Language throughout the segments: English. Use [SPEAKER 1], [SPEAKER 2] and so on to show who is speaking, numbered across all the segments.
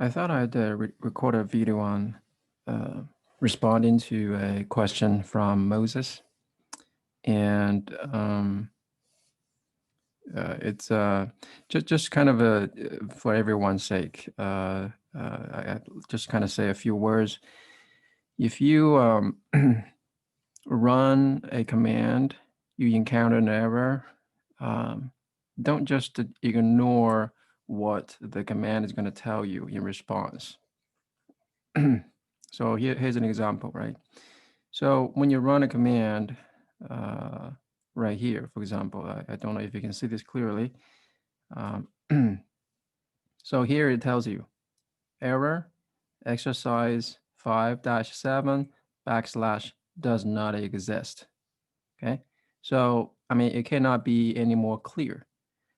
[SPEAKER 1] I thought I'd record a video on uh, responding to a question from Moses, and it's just kind of a for everyone's sake. I just kind of say a few words. If you run a command, you encounter an error. Um, don't just ignore what the command is going to tell you in response. So here's an example, right? So when you run a command uh, right here, for example, I don't know if you can see this clearly. Um, so here it tells you error exercise 5-7 backslash does not exist. Okay. So, I mean, it cannot be any more clear.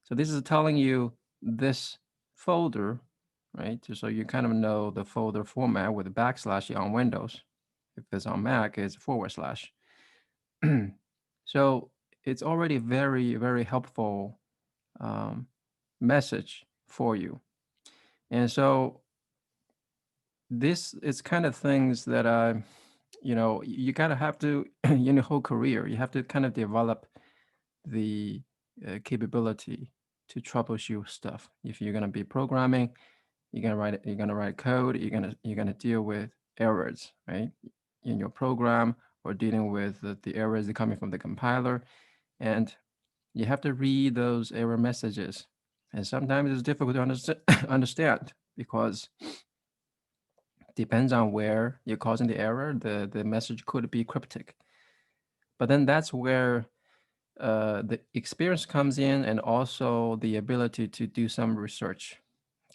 [SPEAKER 1] So this is telling you this folder, right? So you kind of know the folder format with a backslash on Windows. If it's on Mac, it's /. So it's already very, very helpful message for you. And so this is kind of things that you kind of have to in your whole career, you have to kind of develop the capability to troubleshoot stuff. If you're going to be programming, you're gonna write code, you're gonna deal with errors, right? In your program, or dealing with the errors that are coming from the compiler. And you have to read those error messages. And sometimes it's difficult to understand because depends on where you're causing the error, the message could be cryptic. But then that's where the experience comes in, and also the ability to do some research.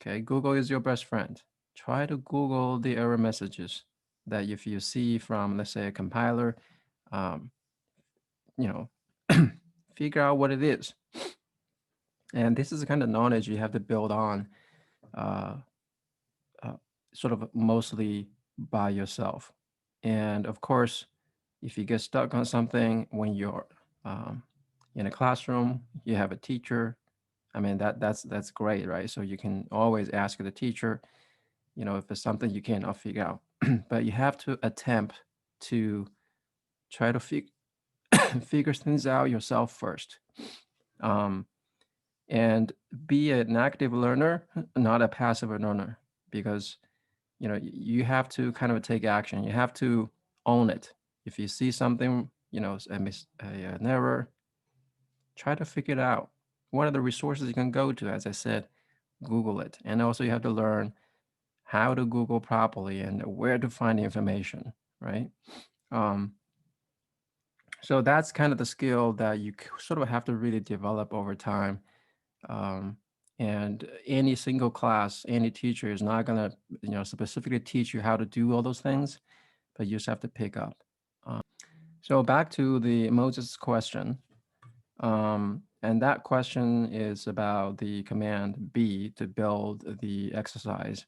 [SPEAKER 1] Okay, Google is your best friend. Try to Google the error messages that if you see from, let's say, a compiler, um, you know, figure out what it is. And this is the kind of knowledge you have to build on uh, sort of mostly by yourself. And of course, if you get stuck on something when you're in a classroom, you have a teacher. I mean, that's great, right? So you can always ask the teacher, if it's something you cannot figure out. But you have to attempt to try to figure things out yourself first. Um, and be an active learner, not a passive learner, because you have to kind of take action. You have to own it. If you see something, an error, try to figure it out. What are the resources you can go to? As I said, Google it. And also you have to learn how to Google properly and where to find the information, right? So that's kind of the skill that you sort of have to really develop over time. And any single class, any teacher is not going to, specifically teach you how to do all those things, but you just have to pick up. So back to the Moses question. And that question is about the command B to build the exercise.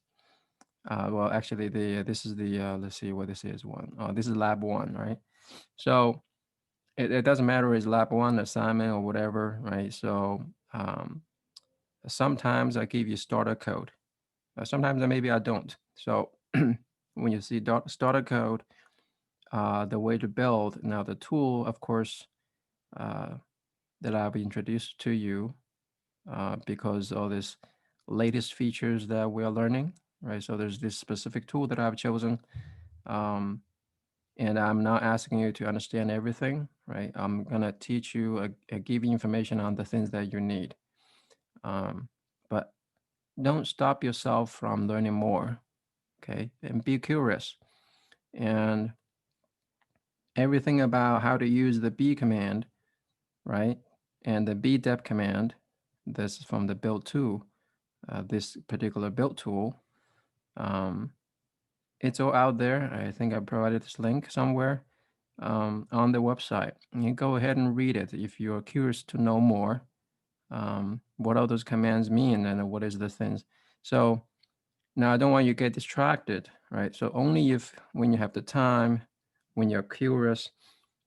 [SPEAKER 1] Well, actually, this is the, let's see what this is, one. This is lab 1, right? So it doesn't matter, it's lab 1 assignment or whatever, right? So sometimes I give you starter code. Sometimes maybe I don't. So when you see starter code, the way to build, now the tool, of course, that I've introduced to you because all these latest features that we are learning, right? So there's this specific tool that I've chosen. And I'm not asking you to understand everything, right? I'm gonna teach you, give you information on the things that you need. But don't stop yourself from learning more, okay? And be curious. And everything about how to use the B command, right? And the bdep command, this is from the build tool, this particular build tool. It's all out there. I think I provided this link somewhere on the website. You go ahead and read it if you're curious to know more. What all those commands mean and what is the things. So now I don't want you to get distracted, right? So only if when you have the time, when you're curious,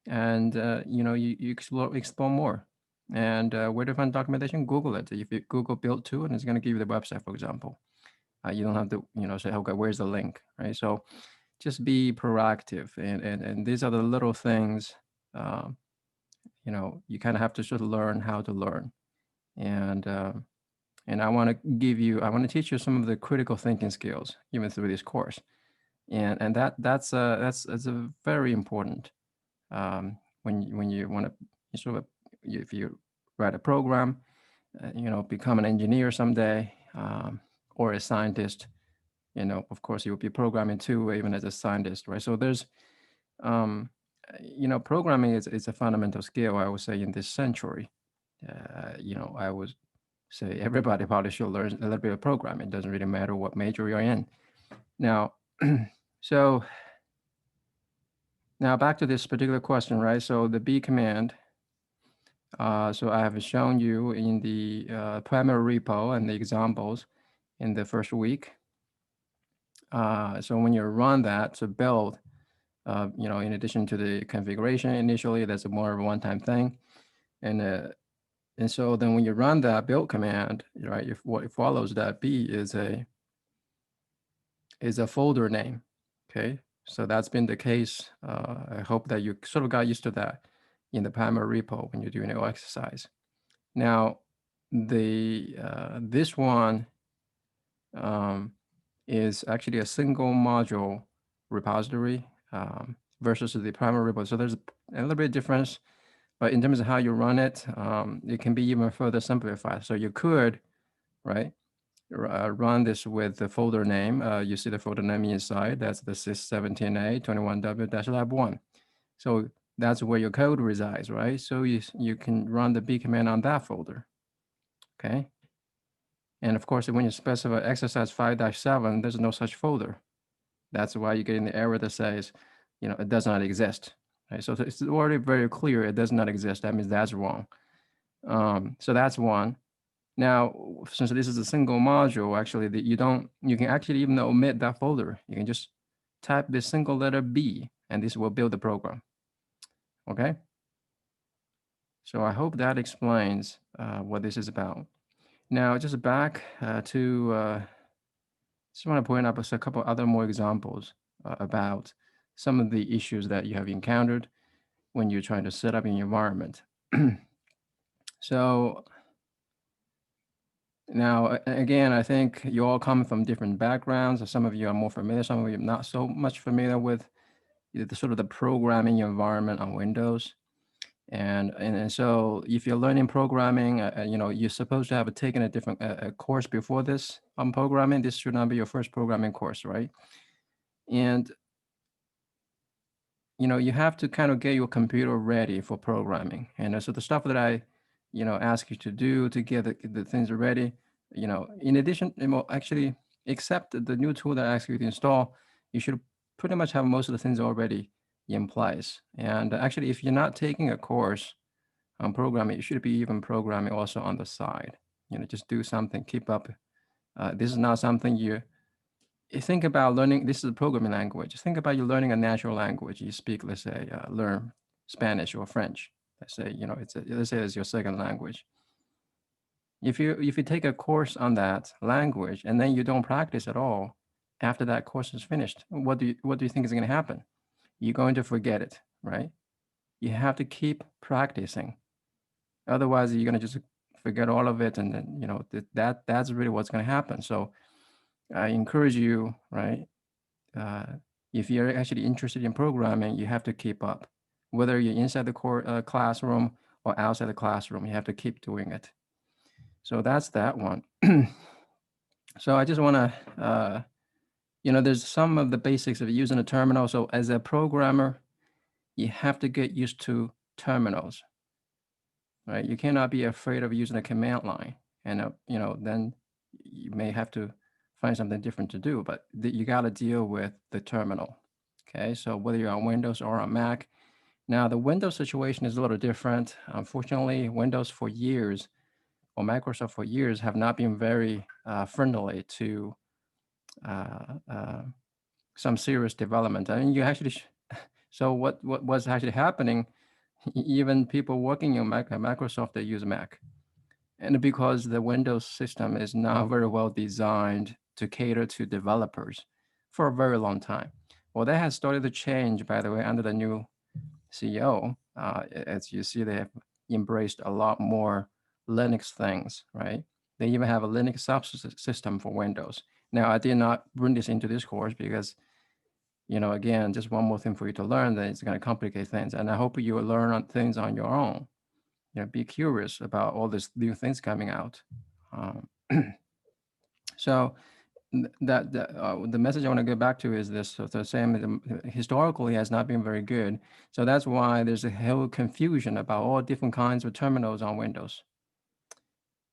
[SPEAKER 1] and you explore more. And where to find documentation? Google it. If you Google build tool, and it's going to give you the website, for example. You don't have to, say, okay, where's the link, right? So just be proactive, and these are the little things, um, you kind of have to sort of learn how to learn. And I want to teach you some of the critical thinking skills even through this course. And that's a very important, when you want to sort of, if you write a program, become an engineer someday, or a scientist. Of course, you'll be programming too, even as a scientist, right? So there's, um, programming is a fundamental skill, I would say, in this century. I would say everybody probably should learn a little bit of programming. It doesn't really matter what major you're in. Now, so now back to this particular question, right? So the B command. So I have shown you in the primary repo and the examples in the first week. So when you run that to build, in addition to the configuration initially, that's a more of a one-time thing. And so then when you run that build command, right, if what follows that B is a folder name. Okay, so that's been the case. I hope that you sort of got used to that in the primary repo when you're doing your exercise. Now, this one is actually a single module repository, versus the primary repo. So there's a little bit of difference, but in terms of how you run it, it can be even further simplified. So you could, right, run this with the folder name. You see the folder name inside. That's the CIS-17A-21W-lab1. So that's where your code resides, right? So you can run the B command on that folder. Okay. And of course, when you specify exercise 5-7, there's no such folder. That's why you're getting the error that says, it does not exist. Right? So it's already very clear it does not exist. That means that's wrong. So that's one. Now, since this is a single module, actually, you can actually even omit that folder. You can just type the single letter B, and this will build the program. Okay. So I hope that explains what this is about. Now, just back to, just want to point up a couple other more examples about some of the issues that you have encountered when you're trying to set up an environment. So now, again, I think you all come from different backgrounds. Some of you are more familiar, some of you are not so much familiar with the sort of the programming environment on Windows. And so if you're learning programming, you're supposed to have taken a different course before this on programming. This should not be your first programming course, right? And you have to kind of get your computer ready for programming. And so the stuff that I, ask you to do to get the things ready, in addition, actually, except the new tool that I ask you to install, you should pretty much have most of the things already in place. And actually, if you're not taking a course on programming, you should be even programming also on the side. Just do something, keep up. This is not something you think about learning. This is a programming language. Think about you learning a natural language. You speak, let's say, learn Spanish or French. Let's say, let's say it's your second language. If you take a course on that language and then you don't practice at all, after that course is finished, what do you think is going to happen? You're going to forget it, right? You have to keep practicing. Otherwise, you're going to just forget all of it, and then that's really what's going to happen. So I encourage you, right? If you're actually interested in programming, you have to keep up. Whether you're inside the classroom or outside the classroom, you have to keep doing it. So that's that one. So I just want to, there's some of the basics of using a terminal. So as a programmer, you have to get used to terminals, right? You cannot be afraid of using a command line, and then you may have to find something different to do, but you got to deal with the terminal. Okay, so whether you're on Windows or on Mac. Now, the Windows situation is a little different. Unfortunately, Windows for years, or Microsoft for years, have not been very friendly to some serious development. I mean, you actually, so what was actually happening, even people working in Microsoft, they use Mac. And because the Windows system is not very well designed to cater to developers for a very long time. Well, that has started to change, by the way, under the new CEO. As you see, they have embraced a lot more Linux things, right? They even have a Linux subsystem for Windows. Now, I did not bring this into this course because, again, just one more thing for you to learn that it's going to complicate things. And I hope you will learn things on your own. Be curious about all these new things coming out. Um, so the message I want to go back to is this: so the same historically has not been very good. So that's why there's a whole confusion about all different kinds of terminals on Windows.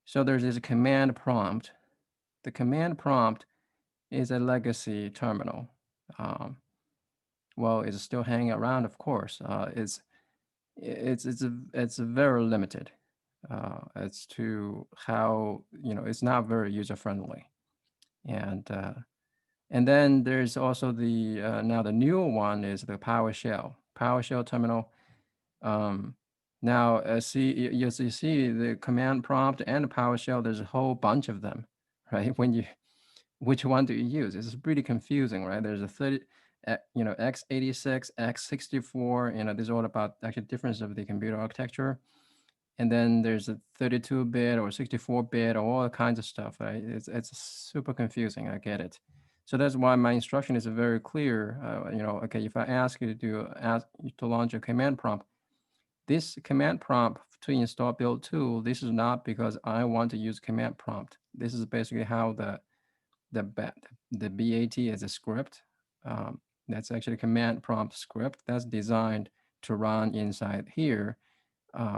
[SPEAKER 1] So there's this command prompt. The command prompt is a legacy terminal. Well, it's still hanging around, of course. It's very limited as to how it's not very user friendly, and then there's also the now the newer one is the PowerShell terminal. Now, as you see, the command prompt and the PowerShell, there's a whole bunch of them, right? Which one do you use? It's pretty confusing, right? There's a 30, x86, x64. This is all about actually difference of the computer architecture. And then there's a 32-bit or 64-bit or all kinds of stuff, right? It's super confusing. I get it. So that's why my instruction is very clear. Okay, if I ask you to launch a command prompt, this command prompt to install build tool, this is not because I want to use command prompt. This is basically how the BAT is a script. That's actually a command prompt script that's designed to run inside here,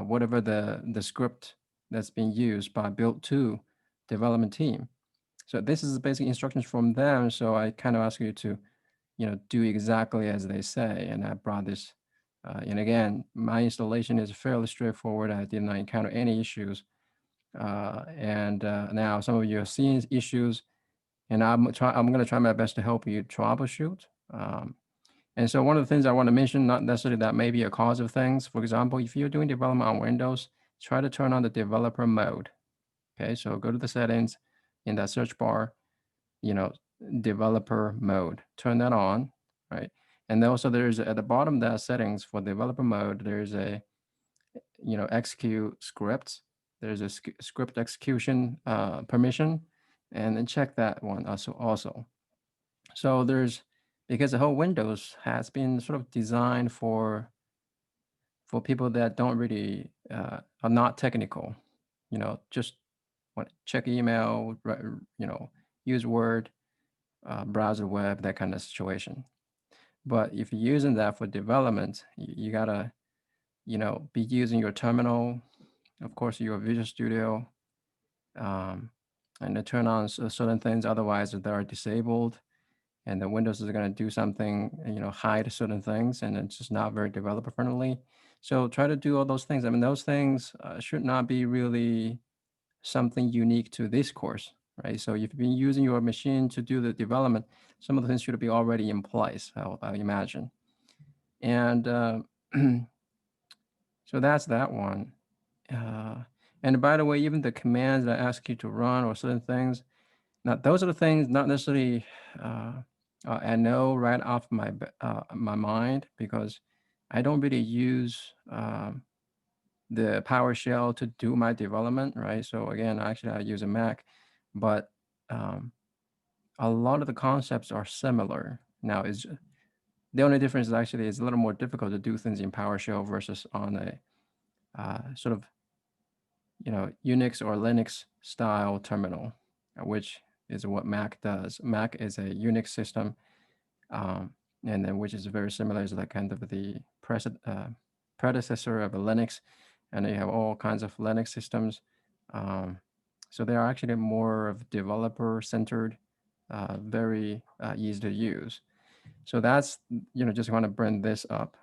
[SPEAKER 1] whatever the script that's being used by build to development team. So this is basic instructions from them. So I kind of ask you to, do exactly as they say. And I brought this, and again, my installation is fairly straightforward. I did not encounter any issues. Now some of you are seeing issues, and I'm going to try my best to help you troubleshoot. And so one of the things I want to mention, not necessarily that may be a cause of things. For example, if you're doing development on Windows, try to turn on the developer mode. Okay, so go to the settings in that search bar, developer mode, turn that on, right? And also there's at the bottom of that settings for developer mode, there's a, execute scripts. There's a script execution permission, and then check that one also. So because the whole Windows has been sort of designed for people that don't really are not technical, just want to check email, use Word, browser web, that kind of situation. But if you're using that for development, you gotta, be using your terminal, of course, your Visual Studio, and to turn on certain things. Otherwise, they are disabled, and the Windows is going to do something, hide certain things, and it's just not very developer friendly. So try to do all those things. I mean, those things should not be really something unique to this course, right? So if you've been using your machine to do the development, some of the things should be already in place, I imagine. And so that's that one. And by the way, even the commands that ask you to run or certain things, now those are the things not necessarily I know right off my mind, because I don't really use the PowerShell to do my development, right? So again, actually I use a Mac, but a lot of the concepts are similar. Now, is the only difference is actually it's a little more difficult to do things in PowerShell versus on a sort of Unix or Linux style terminal, which is what Mac does. Mac is a Unix system, and then which is very similar, is like kind of the predecessor of a Linux, and you have all kinds of Linux systems. So they are actually more of developer-centered, very easy to use. So that's, just want to bring this up.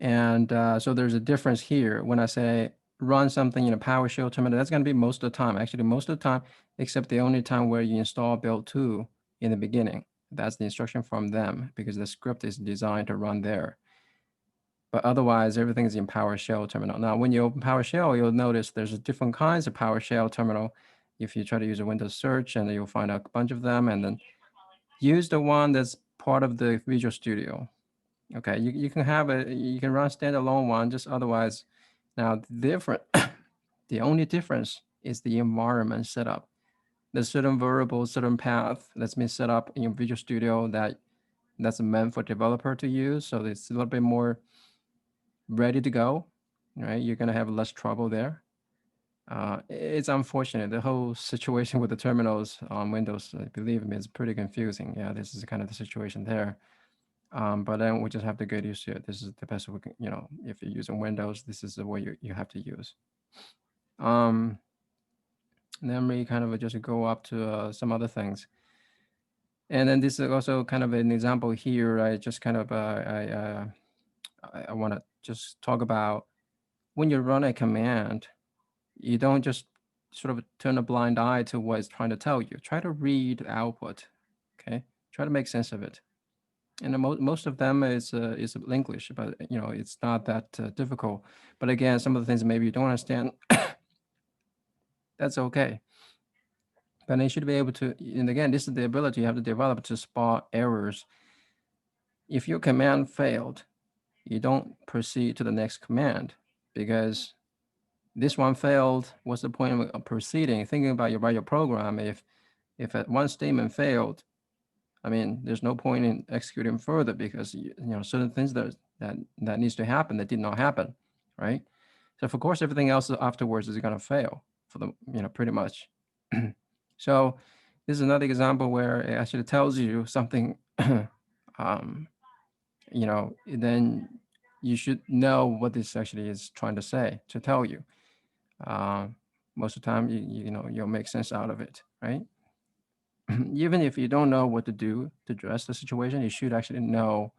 [SPEAKER 1] And so there's a difference here. When I say run something in a PowerShell terminal, that's going to be most of the time. Actually, most of the time, except the only time where you install build to in the beginning. That's the instruction from them, because the script is designed to run there. But otherwise, everything is in PowerShell terminal. Now, when you open PowerShell, you'll notice there's different kinds of PowerShell terminal. if you try to use a Windows search, and you'll find a bunch of them, and then use the one that's part of the Visual Studio. Okay, you can have you can run standalone one, just otherwise. Now the only difference is the environment setup. There's certain variables, certain path that's been set up in Visual Studio that's meant for developer to use. So it's a little bit more ready to go, right? You're gonna have less trouble there. It's unfortunate. The whole situation with the terminals on Windows, believe me, is pretty confusing. Yeah, this is kind of the situation there. But then we just have to get used to it. This is the best we can, if you're using Windows, this is the way you have to use. Then we kind of just go up to some other things. And then this is also kind of an example here. I just kind of, I want to just talk about when you run a command, you don't just sort of turn a blind eye to what it's trying to tell you. Try to read the output, okay? Try to make sense of it. And most of them is English, but it's not that difficult. But again, some of the things maybe you don't understand, that's okay. But they should be able to, and again, this is the ability you have to develop to spot errors. If your command failed, you don't proceed to the next command, because this one failed. What's the point of proceeding? Thinking about your program, if one statement failed, I mean, there's no point in executing further, because certain things that needs to happen that did not happen, right? So of course everything else afterwards is going to fail for the pretty much. So this is another example where it actually tells you something. Then you should know what this actually is trying to say, to tell you. Most of the time, you'll make sense out of it, right? Even if you don't know what to do to address the situation, you should actually know,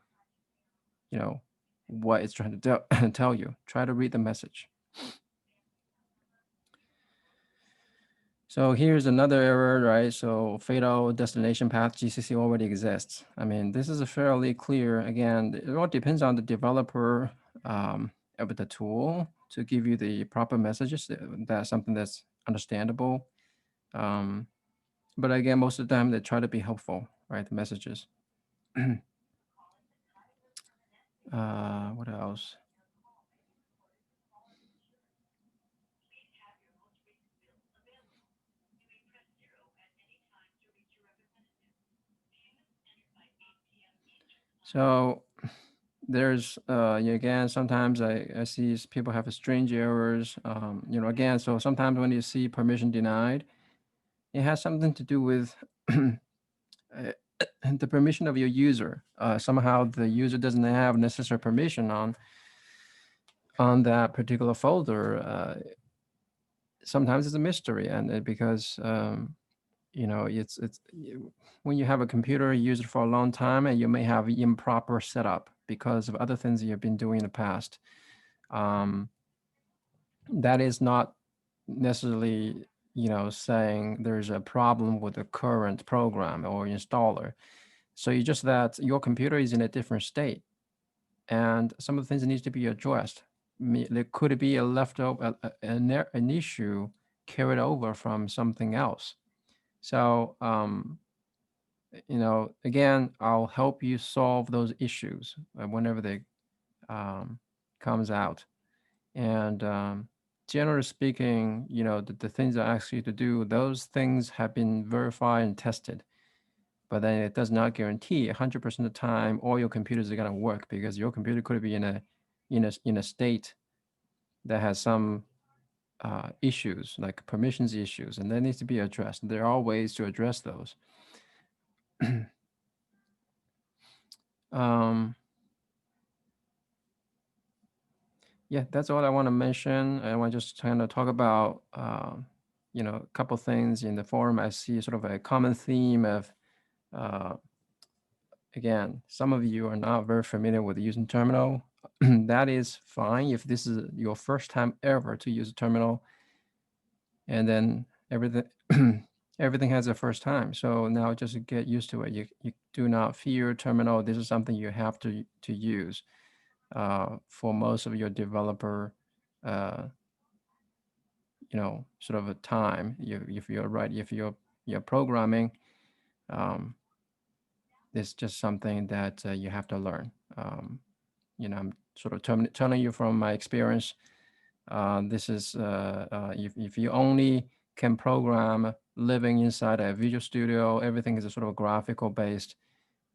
[SPEAKER 1] what it's trying to tell you. Try to read the message. So here's another error, right? So fatal destination path GCC already exists. I mean, this is a fairly clear. Again, it all depends on the developer of the tool to give you the proper messages. That's something that's understandable. But again, most of the time they try to be helpful, right? The messages. What else? So there's again, sometimes I see people have strange errors. Again, so sometimes when you see permission denied, it has something to do with the permission of your user. Somehow the user doesn't have necessary permission on that particular folder. Sometimes it's a mystery, and because it's when you have a computer, you use it for a long time, and you may have improper setup because of other things you've been doing in the past. That is not necessarily saying there's a problem with the current program or installer. So you just that your computer is in a different state, and some of the things that needs to be addressed. There could be a leftover an issue carried over from something else. So again, I'll help you solve those issues whenever they comes out. And generally speaking, the things I ask you to do, those things have been verified and tested. But then it does not guarantee 100% of the time all your computers are going to work, because your computer could be in a state that has some issues, like permissions issues, and that needs to be addressed. There are ways to address those. Yeah, that's all I want to mention. I want to just kind of talk about, a couple things in the forum. I see sort of a common theme of, again, some of you are not very familiar with using terminal. That is fine if this is your first time ever to use a terminal, and then everything has a first time. So now just get used to it. You do not fear terminal. This is something you have to use for most of your developer sort of a time. If you're right, if you're programming, um, it's just something that you have to learn. I'm sort of telling you from my experience. This is if you only can program living inside a Visual Studio, everything is sort of graphical based.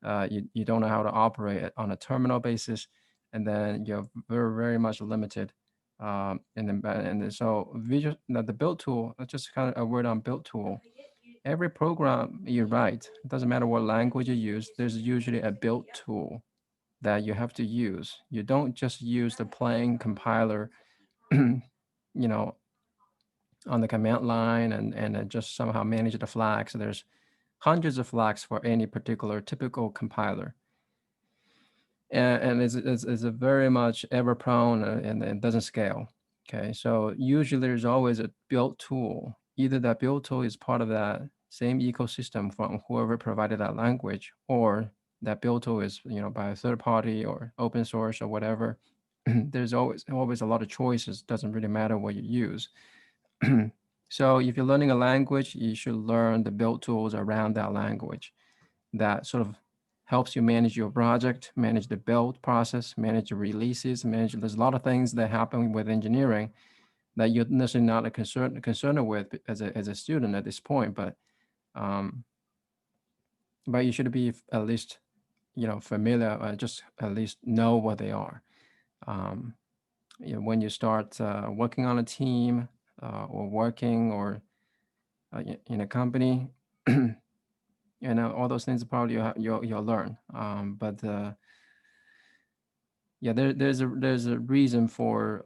[SPEAKER 1] You don't know how to operate it on a terminal basis, and then you're very much limited. And then so Visual the build tool. Just kind of a word on build tool. Every program you write, it doesn't matter what language you use, there's usually a build tool that you have to use. You don't just use the plain compiler, you know, on the command line and just somehow manage the flags. There's hundreds of flags for any particular typical compiler. And it's a very much error prone and it doesn't scale. Okay, so usually there's always a build tool. Either that build tool is part of that same ecosystem from whoever provided that language, or that build tool is by a third party or open source or whatever. There's always a lot of choices. Doesn't really matter what you use. So if you're learning a language, you should learn the build tools around that language that sort of helps you manage your project, manage the build process, manage the releases, there's a lot of things that happen with engineering that you're necessarily not concerned with as a student at this point, um, but you should be at least familiar, just at least know what they are. Um, when you start working on a team or working or in a company, all those things probably you'll learn. But yeah, there's a reason for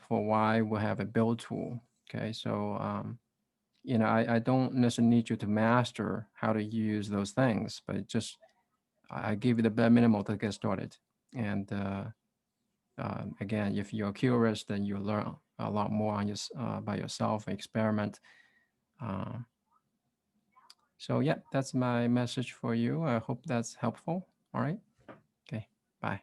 [SPEAKER 1] why we have a build tool. Okay, so I don't necessarily need you to master how to use those things, but it just I give you the bare minimum to get started. And again, if you're curious, then you learn a lot more by yourself, experiment. Uh, so yeah, that's my message for you. I hope that's helpful. All right. Okay. Bye.